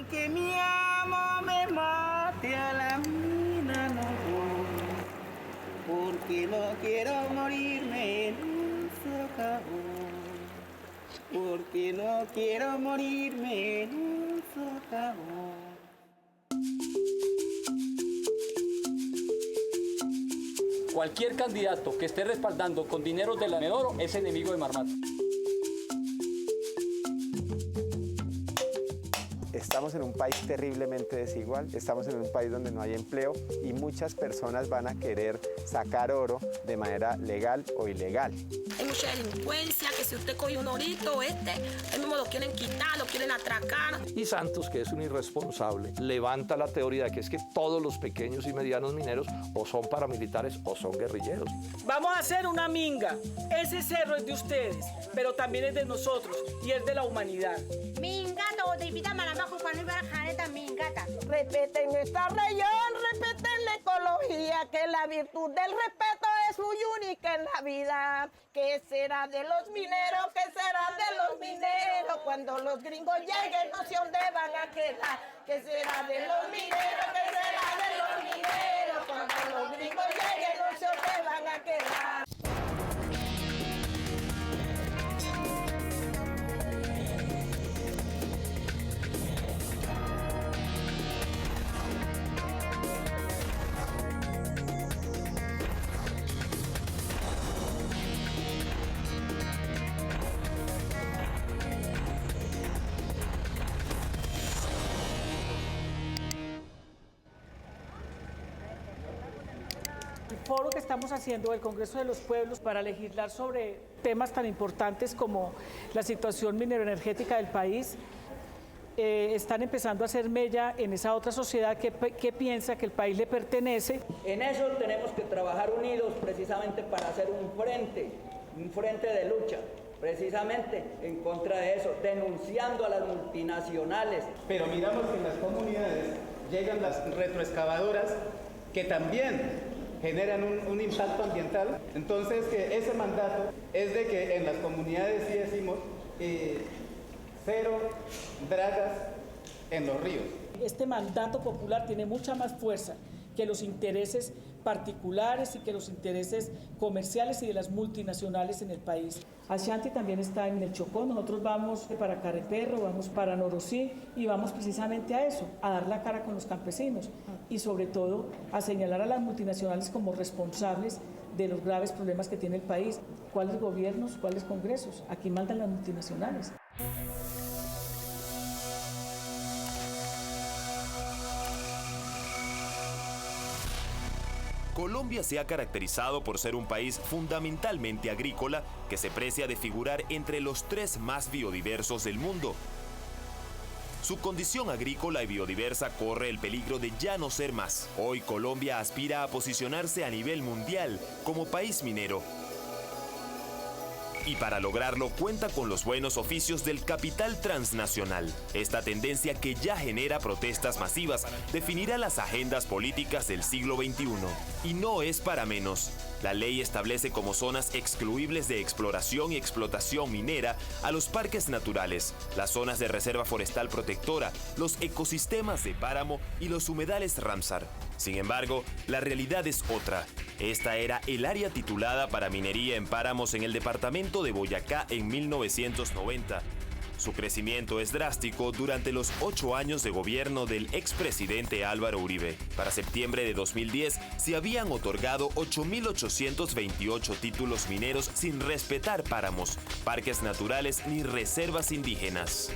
Que mi amo me mate a la mina no voy, porque no quiero morirme en un socavón, porque no quiero morirme en un socavón. Cualquier candidato que esté respaldando con dinero del Medoro es enemigo de Marmato. Estamos en un país terriblemente desigual, estamos en un país donde no hay empleo y muchas personas van a querer sacar oro de manera legal o ilegal. Hay mucha delincuencia, que si usted coge un orito, él mismo lo quieren quitar, lo quieren atracar. Y Santos, que es un irresponsable, levanta la teoría de que es que todos los pequeños y medianos mineros o son paramilitares o son guerrilleros. Vamos a hacer una minga. Ese cerro es de ustedes, pero también es de nosotros y es de la humanidad. Respeten nuestra región, respeten la ecología, que la virtud del respeto es muy única en la vida. ¿Qué será de los mineros? ¿Qué será de los mineros? Cuando los gringos lleguen, no sé dónde van a quedar. ¿Qué será de los mineros? ¿Qué será de los mineros? Cuando los gringos lleguen, no sé dónde van a quedar. El foro que estamos haciendo del Congreso de los Pueblos para legislar sobre temas tan importantes como la situación mineroenergética del país, están empezando a hacer mella en esa otra sociedad que piensa que el país le pertenece. En eso tenemos que trabajar unidos precisamente para hacer un frente de lucha, precisamente en contra de eso, denunciando a las multinacionales. Pero miramos que en las comunidades llegan las retroexcavadoras que también generan un impacto ambiental. Entonces, que ese mandato es de que en las comunidades sí decimos cero dragas en los ríos. Este mandato popular tiene mucha más fuerza que los intereses particulares y que los intereses comerciales y de las multinacionales en el país. Ashanti también está en el Chocó, nosotros vamos para Careperro, vamos para Norosí y vamos precisamente a eso, a dar la cara con los campesinos y sobre todo a señalar a las multinacionales como responsables de los graves problemas que tiene el país. ¿Cuáles gobiernos, cuáles congresos? Aquí mandan las multinacionales. Colombia se ha caracterizado por ser un país fundamentalmente agrícola que se precia de figurar entre los 3 más biodiversos del mundo. Su condición agrícola y biodiversa corre el peligro de ya no ser más. Hoy Colombia aspira a posicionarse a nivel mundial como país minero. Y para lograrlo cuenta con los buenos oficios del capital transnacional. Esta tendencia, que ya genera protestas masivas, definirá las agendas políticas del siglo XXI. Y no es para menos. La ley establece como zonas excluibles de exploración y explotación minera a los parques naturales, las zonas de reserva forestal protectora, los ecosistemas de páramo y los humedales Ramsar. Sin embargo, la realidad es otra. Esta era el área titulada para minería en páramos en el departamento de Boyacá en 1990. Su crecimiento es drástico durante los 8 años de gobierno del expresidente Álvaro Uribe. Para septiembre de 2010 se habían otorgado 8.828 títulos mineros sin respetar páramos, parques naturales ni reservas indígenas.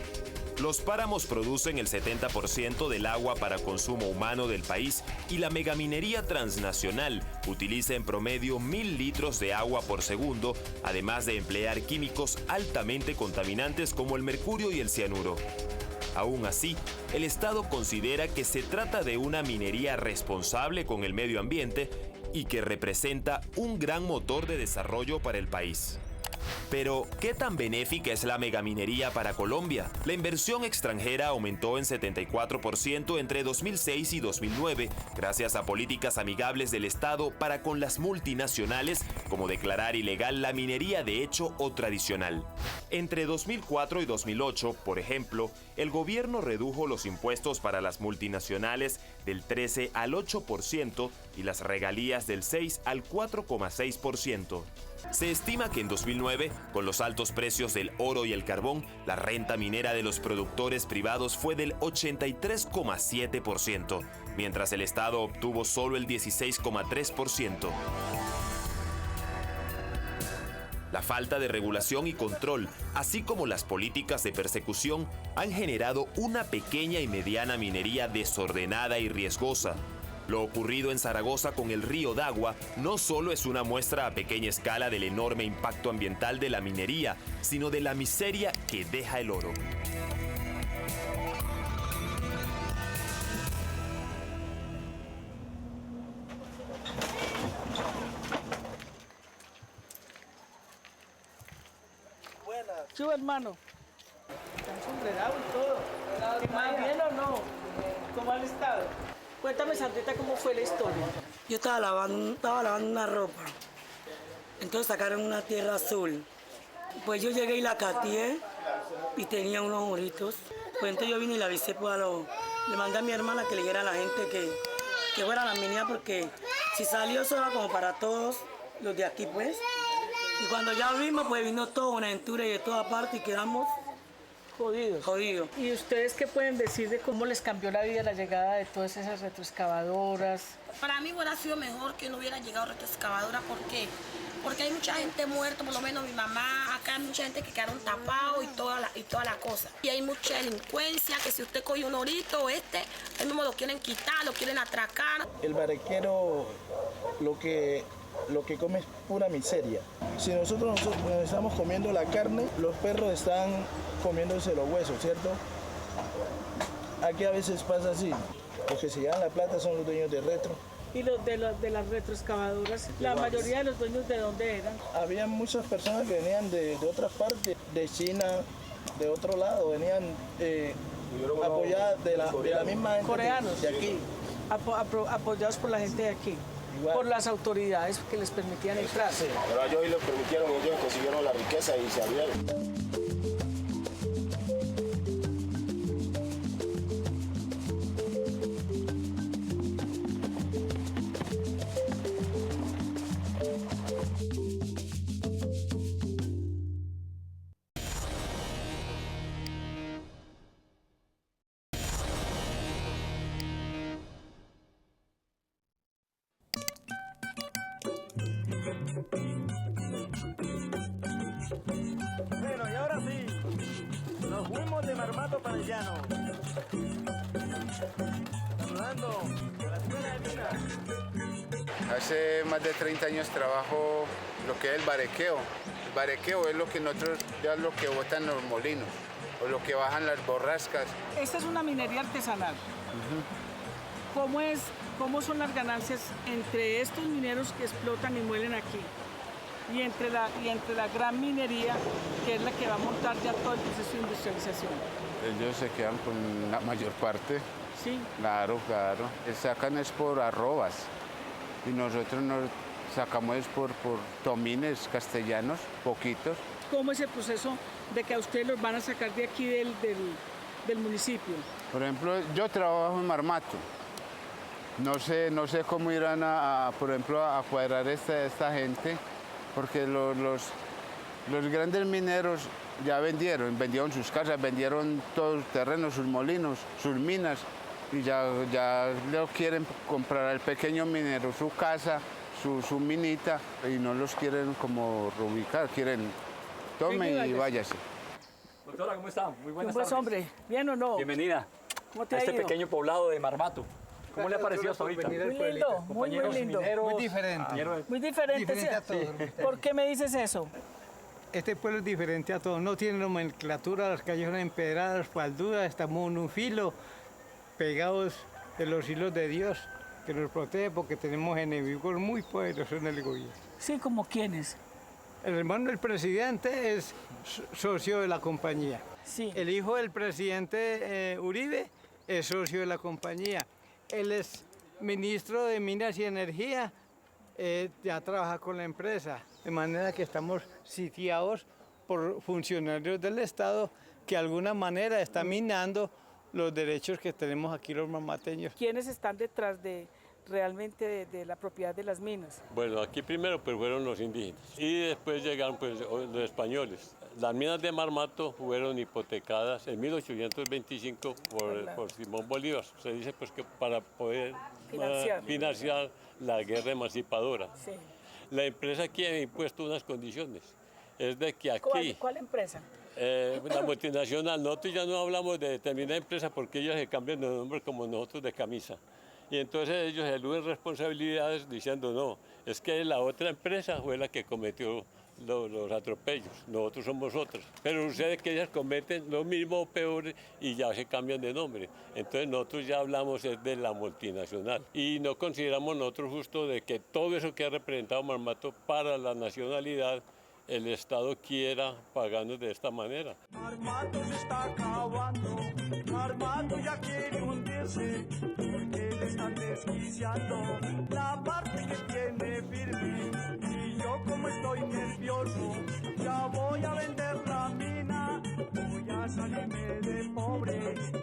Los páramos producen el 70% del agua para consumo humano del país y la megaminería transnacional utiliza en promedio 1.000 litros de agua por segundo, además de emplear químicos altamente contaminantes como el mercurio y el cianuro. Aún así, el Estado considera que se trata de una minería responsable con el medio ambiente y que representa un gran motor de desarrollo para el país. Pero, ¿qué tan benéfica es la megaminería para Colombia? La inversión extranjera aumentó en 74% entre 2006 y 2009, gracias a políticas amigables del Estado para con las multinacionales, como declarar ilegal la minería de hecho o tradicional. Entre 2004 y 2008, por ejemplo, el gobierno redujo los impuestos para las multinacionales del 13 al 8% y las regalías del 6 al 4,6%. Se estima que en 2009, con los altos precios del oro y el carbón, la renta minera de los productores privados fue del 83,7%, mientras el Estado obtuvo solo el 16,3%. La falta de regulación y control, así como las políticas de persecución, han generado una pequeña y mediana minería desordenada y riesgosa. Lo ocurrido en Zaragoza con el río Dagua no solo es una muestra a pequeña escala del enorme impacto ambiental de la minería, sino de la miseria que deja el oro. ¿Qué hubo, hermano? ¿Están sombrerados y todo? ¿Más bien o no? ¿Cómo han estado? Cuéntame, Sandrita, cómo fue la historia. Yo estaba lavando una ropa. Entonces sacaron una tierra azul. Pues yo llegué y la cateé y tenía unos moritos. Pues entonces yo vine y la avisé, pues le mandé a mi hermana que le dijera a la gente que fuera a la minera, porque si salió eso era como para todos los de aquí, pues. Y cuando ya vimos, pues vino toda una aventura y de toda parte y quedamos jodidos. ¿Y ustedes qué pueden decir de cómo les cambió la vida la llegada de todas esas retroexcavadoras? Para mí hubiera sido mejor que no hubiera llegado retroexcavadora. ¿Por qué? Porque hay mucha gente muerta, por lo menos mi mamá, acá hay mucha gente que quedaron tapados y toda la cosa. Y hay mucha delincuencia, que si usted coge un orito, ahí mismo lo quieren quitar, lo quieren atracar. El barequero lo que come es pura miseria. Si nosotros estamos comiendo la carne, los perros están comiéndose los huesos, ¿cierto? Aquí a veces pasa así. Los que se llevan la plata son los dueños de retro. ¿Y los de las retroexcavadoras? La mayoría de los dueños, ¿de dónde eran? Había muchas personas que venían de otras partes, de China, de otro lado, venían apoyadas de la misma gente coreanos, de aquí. Apoyados por la gente de aquí. Igual. Por las autoridades que les permitían entrar. Sí, pero a ellos les permitieron, ellos consiguieron la riqueza y se abrieron. Bueno, y ahora sí, nos fuimos de Marmato para el llano. Saludando a la escuela de minas. Hace más de 30 años trabajo lo que es el barequeo. El barequeo es lo que nosotros, ya lo que botan los molinos o lo que bajan las borrascas. Esta es una minería artesanal. ¿Cómo son las ganancias entre estos mineros que explotan y muelen aquí y entre la gran minería, que es la que va a montar ya todo el proceso de industrialización? Ellos se quedan con la mayor parte. Sí. Claro. Sacan es por arrobas y nosotros nos sacamos es por tomines castellanos, poquitos. ¿Cómo es el proceso de que a ustedes los van a sacar de aquí del municipio? Por ejemplo, yo trabajo en Marmato. No sé cómo irán por ejemplo, a cuadrar esta gente, porque los grandes mineros ya vendieron sus casas, vendieron todos sus terrenos, sus molinos, sus minas, y ya le quieren comprar al pequeño minero su casa, su minita, y no los quieren como reubicar, quieren tome y váyase. Doctora, ¿cómo está? Muy buenas tardes. Hombre, ¿bien o no? Bienvenida ¿Cómo te a ha este ido? pequeño poblado de Marmato. ¿Cómo le ha parecido hasta ahorita? Muy lindo, muy lindo. Mineros, muy diferente. Muy diferente, diferente a todos. Sí. ¿Por qué me dices eso? Este pueblo es diferente a todos, no tiene nomenclatura, las calles son empedradas, faldudas, estamos en un filo, pegados de los hilos de Dios, que nos protege porque tenemos enemigos muy poderosos en el gobierno. Sí, ¿como quiénes? El hermano del presidente es socio de la compañía. Sí. El hijo del presidente Uribe es socio de la compañía. Él es ministro de Minas y Energía, ya trabaja con la empresa. De manera que estamos sitiados por funcionarios del Estado que de alguna manera están minando los derechos que tenemos aquí los marmateños. ¿Quiénes están detrás de realmente de la propiedad de las minas? Bueno, aquí primero pues fueron los indígenas y después llegaron pues los españoles. Las minas de Marmato fueron hipotecadas en 1825 por Simón Bolívar. Se dice pues que para poder financiar la guerra emancipadora. Sí. La empresa aquí ha impuesto unas condiciones. Es de que aquí... ¿Cuál empresa? La multinacional. Nosotros ya no hablamos de determinada empresa porque ellos se cambian de nombre como nosotros de camisa. Y entonces ellos eluden responsabilidades diciendo no, es que la otra empresa fue la que cometió los atropellos, nosotros somos otros. Pero sucede que ellas cometen lo mismo o peor y ya se cambian de nombre. Entonces nosotros ya hablamos de la multinacional y no consideramos nosotros justo de que todo eso que ha representado Marmato para la nacionalidad, el Estado quiera pagarnos de esta manera. Marmato se está acabando, Marmato ya quiere hundirse, porque le están desquiciando la parte que tiene firme. Y yo como estoy nervioso, ya voy a vender la mina, voy a salirme de pobre,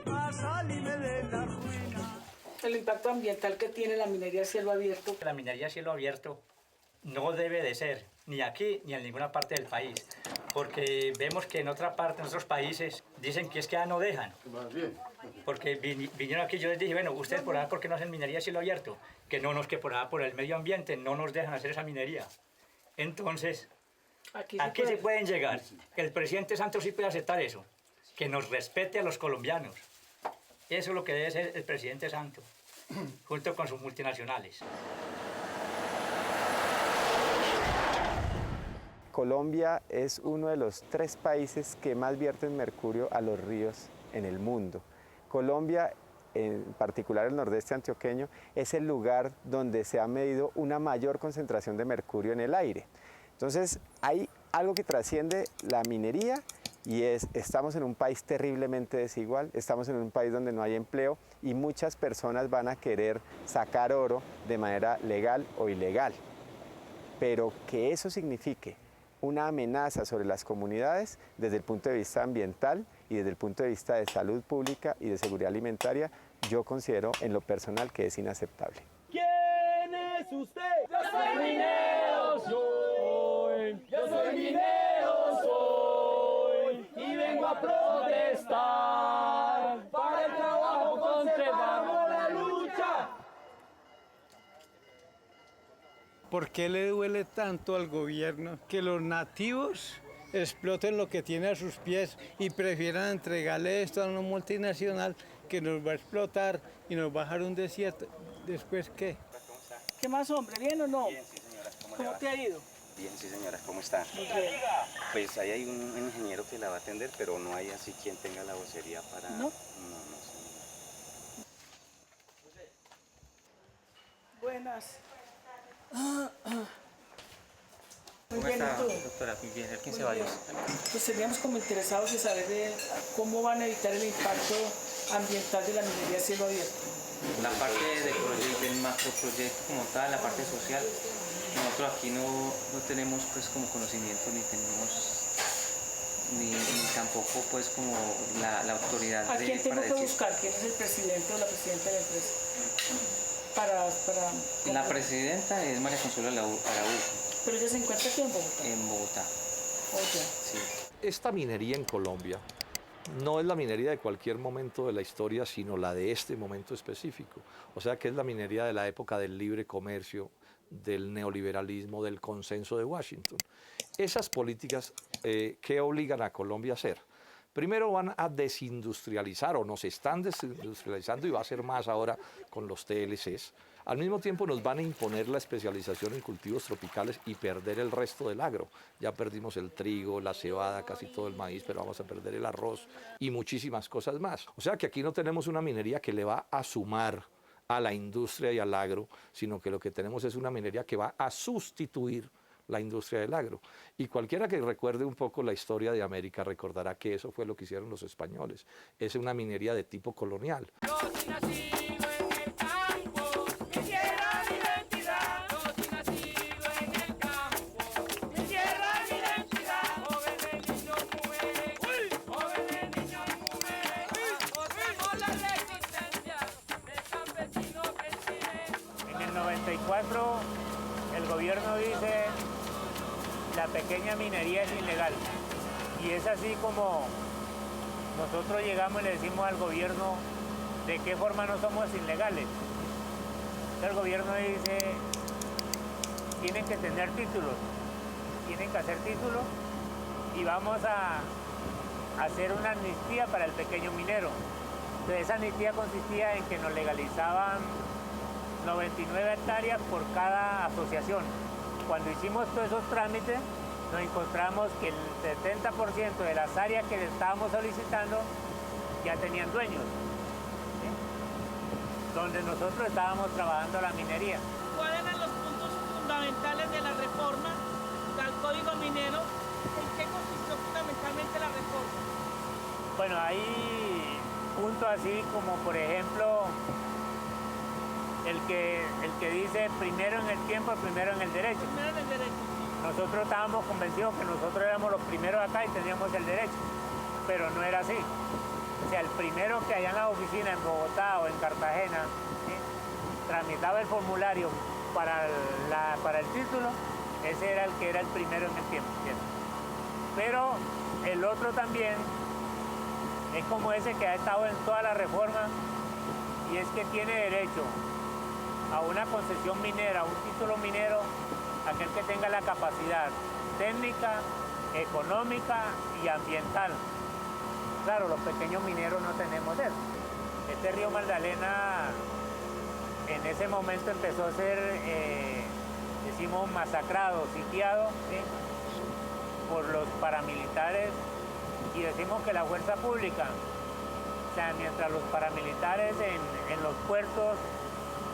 a salirme de la ruina. El impacto ambiental que tiene la minería a cielo abierto. La minería a cielo abierto no debe de ser, ni aquí ni en ninguna parte del país, porque vemos que en otra parte, en otros países, dicen que es que ya no dejan. Porque vinieron aquí, yo les dije, bueno, ustedes por allá, ¿por qué no hacen minería a cielo abierto? Que no, que por allá, por el medio ambiente, no nos dejan hacer esa minería. Entonces, aquí se pueden llegar. El presidente Santos sí puede aceptar eso, que nos respete a los colombianos. Eso es lo que debe ser el presidente Santos, junto con sus multinacionales. Colombia es uno de los 3 países que más vierten mercurio a los ríos en el mundo. Colombia, en particular el nordeste antioqueño, es el lugar donde se ha medido una mayor concentración de mercurio en el aire. Entonces, hay algo que trasciende la minería y estamos en un país terriblemente desigual, estamos en un país donde no hay empleo y muchas personas van a querer sacar oro de manera legal o ilegal. Pero que eso signifique una amenaza sobre las comunidades desde el punto de vista ambiental y desde el punto de vista de salud pública y de seguridad alimentaria, yo considero en lo personal que es inaceptable. ¿Quién es usted? Yo soy minero, yo soy minero, soy, y vengo a protestar para el trabajo conservamos la lucha. ¿Por qué le duele tanto al gobierno que los nativos exploten lo que tiene a sus pies y prefieran entregarle esto a una multinacional que nos va a explotar y nos va a dejar un desierto? ¿Después qué? ¿Qué más, hombre? ¿Bien o no? Bien, sí, señora. ¿Cómo te ha ido? Bien, sí, señora. ¿Cómo está? Muy bien. Pues ahí hay un ingeniero que la va a atender, pero no hay así quien tenga la vocería para... ¿No? No, señora. Buenas. ¿Cómo bien, está, ¿y tú? doctora? Muy bien, el 15 Muy varios. bien. Pues seríamos como interesados de saber de cómo van a evitar el impacto ambiental de la minería a cielo abierto. La parte del proyecto, del macroproyecto como tal, la parte social, nosotros aquí no tenemos pues como conocimiento ni tenemos ni tampoco pues como la autoridad ¿A quién tengo para que decir. buscar? ¿Quién es el presidente o la presidenta de la empresa? La presidenta es María Consuelo Araújo. Pero ella se encuentra aquí en Bogotá. En Bogotá. Oye. Sí. Esta minería en Colombia no es la minería de cualquier momento de la historia, sino la de este momento específico. O sea que es la minería de la época del libre comercio, del neoliberalismo, del consenso de Washington. Esas políticas ¿qué obligan a Colombia a hacer? Primero van a desindustrializar o nos están desindustrializando y va a ser más ahora con los TLCs. Al mismo tiempo nos van a imponer la especialización en cultivos tropicales y perder el resto del agro. Ya perdimos el trigo, la cebada, casi todo el maíz, pero vamos a perder el arroz y muchísimas cosas más. O sea que aquí no tenemos una minería que le va a sumar a la industria y al agro, sino que lo que tenemos es una minería que va a sustituir la industria del agro. Y cualquiera que recuerde un poco la historia de América recordará que eso fue lo que hicieron los españoles. Es una minería de tipo colonial. En el 94 el gobierno dice la pequeña minería es ilegal y es así como nosotros llegamos y le decimos al gobierno de qué forma no somos ilegales. El gobierno dice tienen que tener títulos, tienen que hacer títulos y vamos a hacer una amnistía para el pequeño minero. Entonces, esa amnistía consistía en que nos legalizaban 99 hectáreas por cada asociación. Cuando hicimos todos esos trámites, nos encontramos que el 70% de las áreas que estábamos solicitando ya tenían dueños, ¿sí? Donde nosotros estábamos trabajando la minería. ¿Cuáles eran los puntos fundamentales de la reforma al Código Minero? ¿En qué consistió fundamentalmente la reforma? Bueno, hay puntos así como, por ejemplo, el que dice primero en el tiempo, primero en el derecho. Primero en el derecho. Nosotros estábamos convencidos que nosotros éramos los primeros acá y teníamos el derecho, pero no era así. O sea, el primero que allá en la oficina en Bogotá o en Cartagena, ¿sí?, tramitaba el formulario para el título, ese era el que era el primero en el tiempo, ¿cierto? Pero el otro también es como ese que ha estado en toda la reforma y es que tiene derecho a una concesión minera, a un título minero, aquel que tenga la capacidad técnica, económica y ambiental. Claro, los pequeños mineros no tenemos eso. Este río Magdalena en ese momento empezó a ser, decimos, masacrado, sitiado, ¿sí?, por los paramilitares, y decimos que la fuerza pública, o sea, mientras los paramilitares en los puertos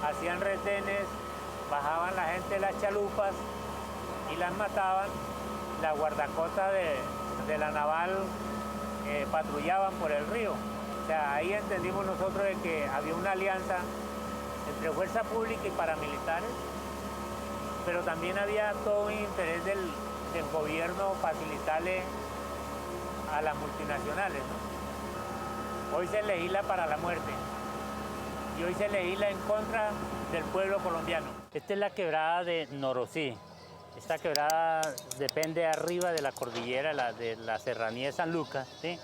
hacían retenes, bajaban la gente de las chalupas y las mataban, la guardacostas de la naval patrullaban por el río. O sea, ahí entendimos nosotros de que había una alianza entre fuerza pública y paramilitares, pero también había todo un interés del gobierno facilitarle a las multinacionales, ¿no? Hoy se legisla para la muerte y hoy se legisla en contra del pueblo colombiano. Esta es la quebrada de Norosí. Esta quebrada depende arriba de la cordillera, de la serranía de San Lucas, ¿sí?,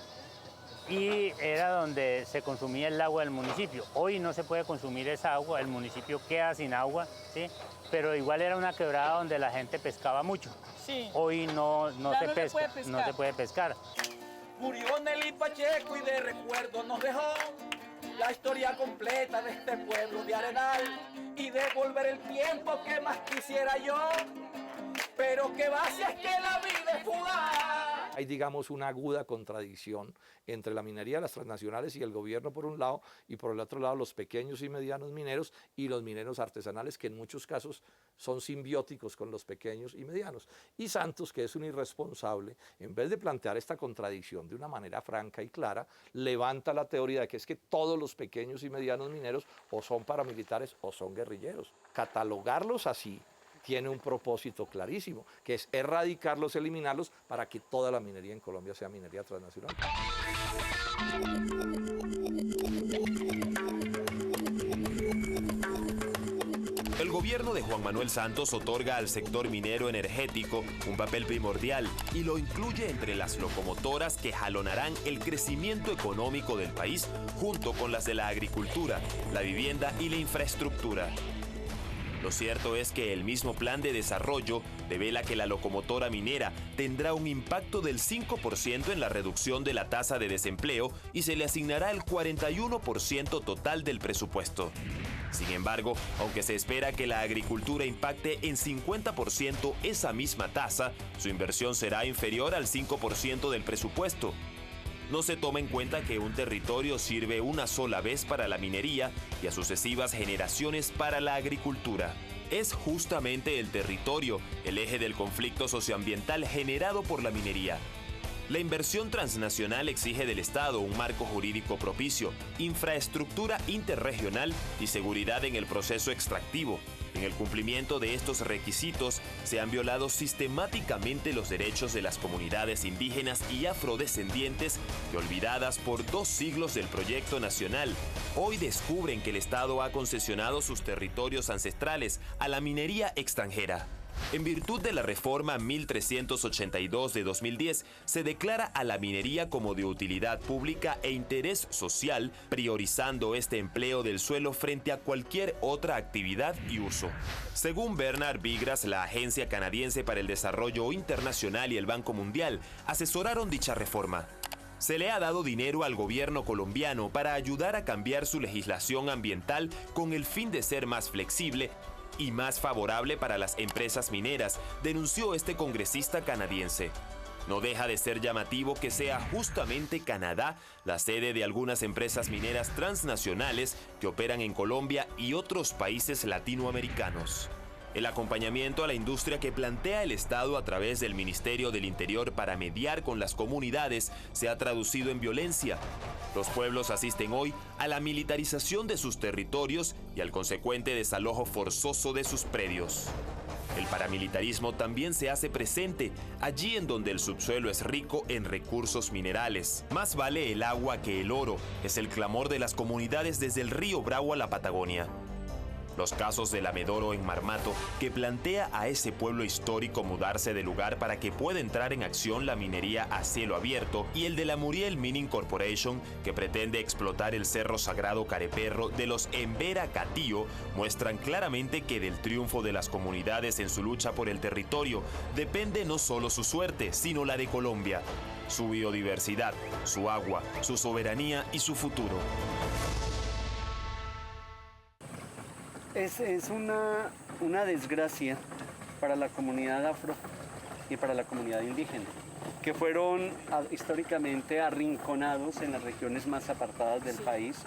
y era donde se consumía el agua del municipio. Hoy no se puede consumir esa agua, el municipio queda sin agua, ¿sí?, pero igual era una quebrada donde la gente pescaba mucho. Sí. Hoy no se pesca, no se puede pescar. Murió Nelly Pacheco y de recuerdo nos dejó la historia completa de este pueblo de Arenal y devolver el tiempo que más quisiera yo, pero que va si es que la vida es fugaz. Hay, digamos, una aguda contradicción entre la minería de las transnacionales y el gobierno por un lado, y por el otro lado los pequeños y medianos mineros y los mineros artesanales, que en muchos casos son simbióticos con los pequeños y medianos. Y Santos, que es un irresponsable, en vez de plantear esta contradicción de una manera franca y clara, levanta la teoría de que es que todos los pequeños y medianos mineros o son paramilitares o son guerrilleros. Catalogarlos así tiene un propósito clarísimo, que es erradicarlos, eliminarlos, para que toda la minería en Colombia sea minería transnacional. El gobierno de Juan Manuel Santos otorga al sector minero energético un papel primordial y lo incluye entre las locomotoras que jalonarán el crecimiento económico del país, junto con las de la agricultura, la vivienda y la infraestructura. Lo cierto es que el mismo plan de desarrollo devela que la locomotora minera tendrá un impacto del 5% en la reducción de la tasa de desempleo y se le asignará el 41% total del presupuesto. Sin embargo, aunque se espera que la agricultura impacte en 50% esa misma tasa, su inversión será inferior al 5% del presupuesto. No se toma en cuenta que un territorio sirve una sola vez para la minería y a sucesivas generaciones para la agricultura. es justamente el territorio, el eje del conflicto socioambiental generado por la minería. La inversión transnacional exige del Estado un marco jurídico propicio, infraestructura interregional y seguridad en el proceso extractivo. En el cumplimiento de estos requisitos, se han violado sistemáticamente los derechos de las comunidades indígenas y afrodescendientes que, olvidadas por 2 siglos del proyecto nacional, hoy descubren que el Estado ha concesionado sus territorios ancestrales a la minería extranjera. En virtud de la reforma 1382 de 2010, se declara a la minería como de utilidad pública e interés social, priorizando este empleo del suelo frente a cualquier otra actividad y uso. Según Bernard Vigras, la Agencia Canadiense para el Desarrollo Internacional y el Banco Mundial asesoraron dicha reforma. Se le ha dado dinero al gobierno colombiano para ayudar a cambiar su legislación ambiental con el fin de ser más flexible y más favorable para las empresas mineras, denunció este congresista canadiense. No deja de ser llamativo que sea justamente Canadá la sede de algunas empresas mineras transnacionales que operan en Colombia y otros países latinoamericanos. El acompañamiento a la industria que plantea el Estado a través del Ministerio del Interior para mediar con las comunidades se ha traducido en violencia. Los pueblos asisten hoy a la militarización de sus territorios y al consecuente desalojo forzoso de sus predios. El paramilitarismo también se hace presente allí en donde el subsuelo es rico en recursos minerales. Más vale el agua que el oro, es el clamor de las comunidades desde el río Bravo a la Patagonia. Los casos de la Medoro en Marmato, que plantea a ese pueblo histórico mudarse de lugar para que pueda entrar en acción la minería a cielo abierto, y el de la Muriel Mining Corporation, que pretende explotar el cerro sagrado Careperro de los Embera Catío, muestran claramente que del triunfo de las comunidades en su lucha por el territorio depende no solo su suerte, sino la de Colombia, su biodiversidad, su agua, su soberanía y su futuro. Es una desgracia para la comunidad afro y para la comunidad indígena, que fueron históricamente arrinconados en las regiones más apartadas del país.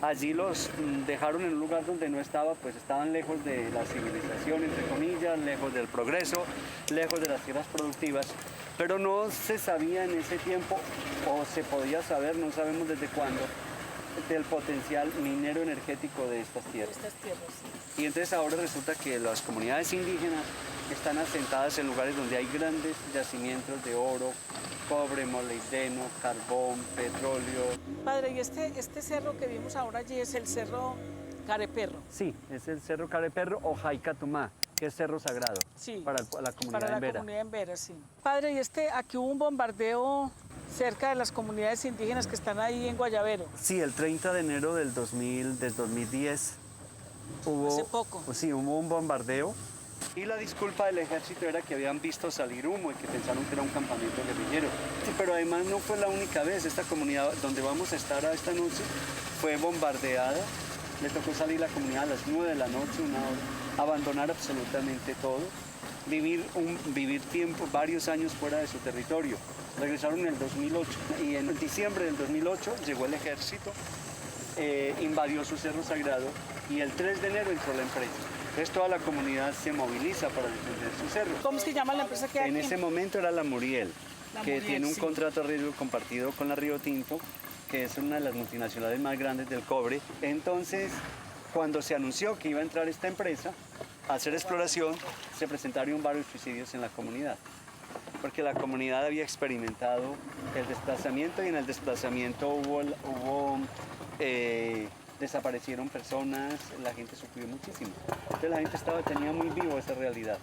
Allí los dejaron en un lugar donde no estaba, pues estaban lejos de la civilización, entre comillas, lejos del progreso, lejos de las tierras productivas, pero no se sabía en ese tiempo, o se podía saber, no sabemos desde cuándo, del potencial minero energético de estas tierras. Y entonces ahora resulta que las comunidades indígenas están asentadas en lugares donde hay grandes yacimientos de oro, cobre, molibdeno, carbón, petróleo. Padre, y este cerro que vimos ahora allí es el cerro Careperro. Sí, es el cerro Careperro o Jaicatumá, que es cerro sagrado para la comunidad para embera. la comunidad embera, sí. Padre, y aquí hubo un bombardeo cerca de las comunidades indígenas que están ahí en Guayabero. Sí, el 30 de enero del 2010 hubo, hace poco. Sí, hubo un bombardeo y la disculpa del ejército era que habían visto salir humo y que pensaron que era un campamento guerrillero. Sí, pero además no fue la única vez. Esta comunidad donde vamos a estar esta noche fue bombardeada. Le tocó salir la comunidad a las 9 de la noche, una hora, abandonar absolutamente todo, vivir varios años fuera de su territorio. Regresaron en el 2008 y en diciembre del 2008 llegó el ejército, invadió su cerro sagrado y el 3 de enero entró la empresa. Entonces toda la comunidad se moviliza para defender su cerro. ¿Cómo es que llama la empresa que hay En aquí? ese momento era la Muriel, que Muriel, tiene un sí. contrato de riesgo compartido con la Río Tinto, que es una de las multinacionales más grandes del cobre. Entonces, cuando se anunció que iba a entrar esta empresa a hacer exploración, se presentaron varios suicidios en la comunidad, porque la comunidad había experimentado el desplazamiento y en el desplazamiento desaparecieron personas, la gente sufrió muchísimo. Entonces la gente tenía muy vivo esa realidad.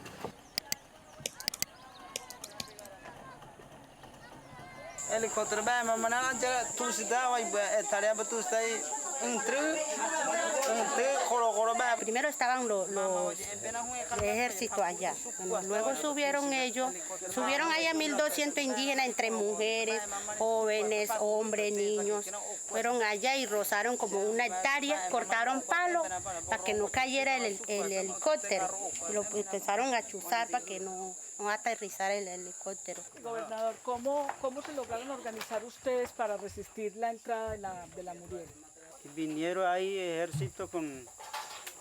Helicóptero, mamá, ya tú estabas, estaría tú estás Primero estaban los ejércitos allá. Bueno, luego subieron ellos, subieron allá 1.200 indígenas entre mujeres, jóvenes, hombres, niños. Fueron allá y rozaron como una hectárea, cortaron palos para que no cayera el helicóptero. Y lo empezaron a chuzar para que no aterrizara el helicóptero. Gobernador, ¿cómo se lograron organizar ustedes para resistir la entrada de la Muriel? Vinieron ahí ejército con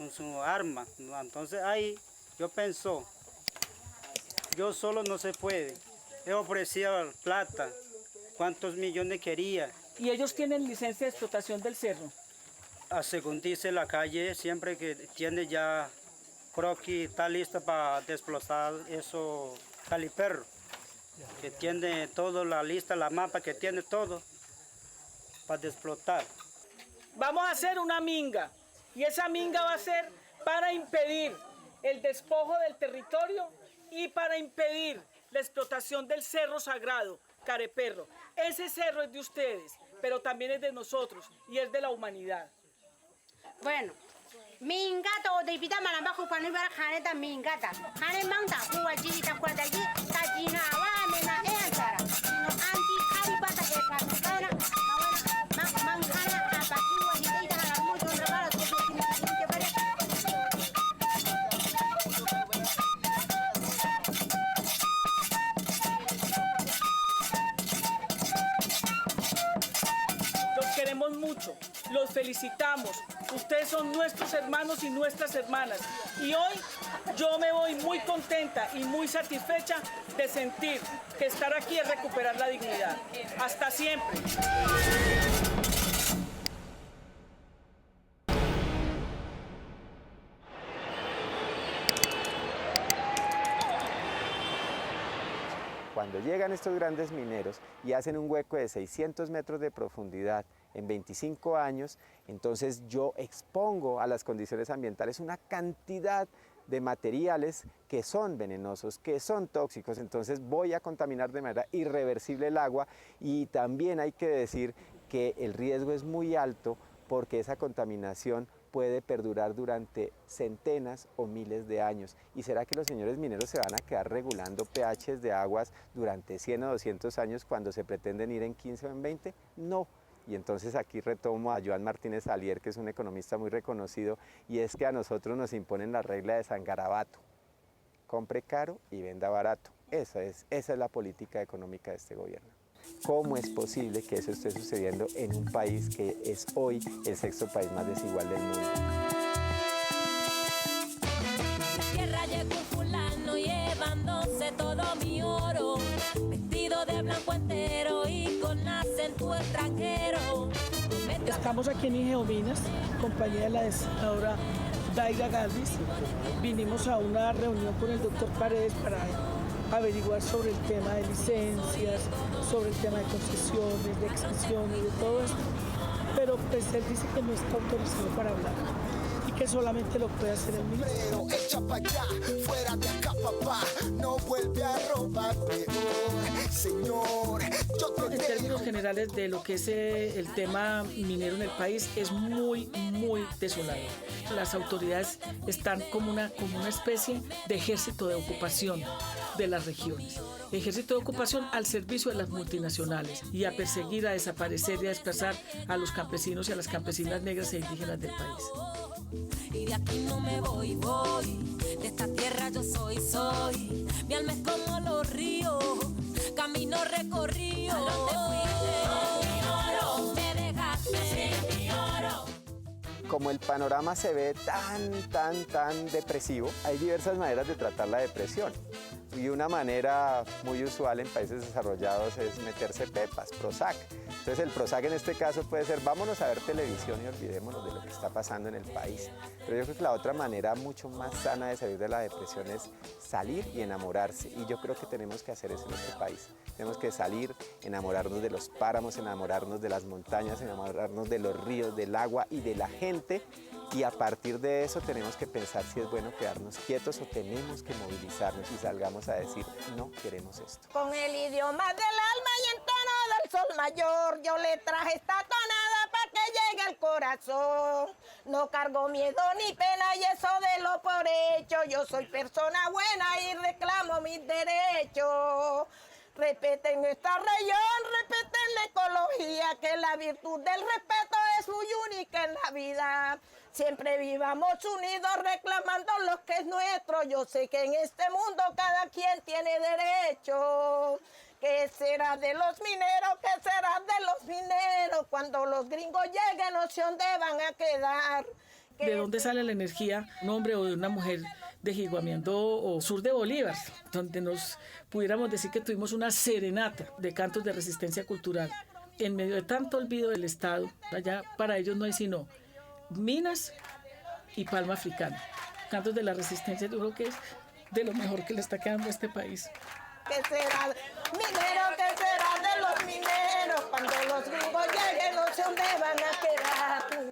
con su arma. Entonces ahí yo pensó, yo solo no se puede. Él ofrecía plata, cuántos millones quería. ¿Y ellos tienen licencia de explotación del cerro? Según dice la calle, siempre que tiene ya, creo que está lista para desplazar eso, caliperro, que tiene todo la lista, la mapa, que tiene todo para explotar. Vamos a hacer una minga, y esa minga va a ser para impedir el despojo del territorio y para impedir la explotación del cerro sagrado, Careperro. Ese cerro es de ustedes, pero también es de nosotros y es de la humanidad. Bueno, mingata o de pita malamba kupani bara khane ta mingata. Khane mangta kuwa jita kwa daji ta jina wa mena entara. No anti khari bata e patana. Mawena mangkhana apaki wa hidai da mo jon rabara so ke bare. Los queremos mucho, los felicitamos. Ustedes son nuestros hermanos y nuestras hermanas. Y hoy yo me voy muy contenta y muy satisfecha de sentir que estar aquí es recuperar la dignidad. Hasta siempre. Cuando llegan estos grandes mineros y hacen un hueco de 600 metros de profundidad en 25 años, entonces yo expongo a las condiciones ambientales una cantidad de materiales que son venenosos, que son tóxicos, entonces voy a contaminar de manera irreversible el agua y también hay que decir que el riesgo es muy alto porque esa contaminación puede perdurar durante centenas o miles de años. ¿Y será que los señores mineros se van a quedar regulando pHs de aguas durante 100 o 200 años cuando se pretenden ir en 15 o en 20? No. Y entonces aquí retomo a Joan Martínez Alier, que es un economista muy reconocido, y es que a nosotros nos imponen la regla de San Garabato. Compre caro y venda barato. Esa es la política económica de este gobierno. ¿Cómo es posible que eso esté sucediendo en un país que es hoy el sexto país más desigual del mundo? Tierra llegó un fulano llevándose todo mi oro, vestido de blanco entero y con acento extranjero. Estamos aquí en Ingeominas, compañía de la desaladora Daiga Galvis. Vinimos a una reunión con el doctor Paredes para averiguar sobre el tema de licencias, sobre el tema de concesiones, de exenciones, de todo esto. Pero pues él dice que no está autorizado para hablar y que solamente lo puede hacer el ministro. Echa para allá, fuera de acá, papá, no vuelve a robar peor, señor. En términos generales de lo que es el tema minero en el país es muy desolador. Las autoridades están como una especie de ejército de ocupación de las regiones. Ejército de ocupación al servicio de las multinacionales y a perseguir, a desaparecer y a desplazar a los campesinos y a las campesinas negras e indígenas del país. Y de aquí no me voy, de esta tierra yo soy. Mi alma es como los ríos, camino recorrido. ¿A dónde fuiste? Mi oro, me dejaste mi oro. Como el panorama se ve tan depresivo, hay diversas maneras de tratar la depresión. Y una manera muy usual en países desarrollados es meterse pepas, Prozac. Entonces el Prozac en este caso puede ser vámonos a ver televisión y olvidémonos de lo que está pasando en el país. Pero yo creo que la otra manera mucho más sana de salir de la depresión es salir y enamorarse. Y yo creo que tenemos que hacer eso en este país. Tenemos que salir, enamorarnos de los páramos, enamorarnos de las montañas, enamorarnos de los ríos, del agua y de la gente. Y a partir de eso tenemos que pensar si es bueno quedarnos quietos o tenemos que movilizarnos y salgamos a decir no queremos esto. Con el idioma del alma y en tono del sol mayor, yo le traje esta tonada para que llegue al corazón. No cargo miedo ni pena y eso de lo por hecho. Yo soy persona buena y reclamo mis derechos. Respeten nuestra región, respeten la ecología, que la virtud del respeto es muy única en la vida. Siempre vivamos unidos reclamando lo que es nuestro. Yo sé que en este mundo cada quien tiene derecho. ¿Qué será de los mineros? ¿Qué será de los mineros? Cuando los gringos lleguen no sé dónde van a quedar. ¿De dónde sale la energía? Un hombre o de una mujer de Jiguamiandó o sur de Bolívar, donde nos pudiéramos decir que tuvimos una serenata de cantos de resistencia cultural. En medio de tanto olvido del Estado, allá para ellos no hay sino minas y palma africana. Cantos de la resistencia, yo creo que es de lo mejor que le está quedando a este país. ¿Qué será? Minero, ¿qué será de los mineros? Cuando los gringos lleguen, no sé dónde van a quedar.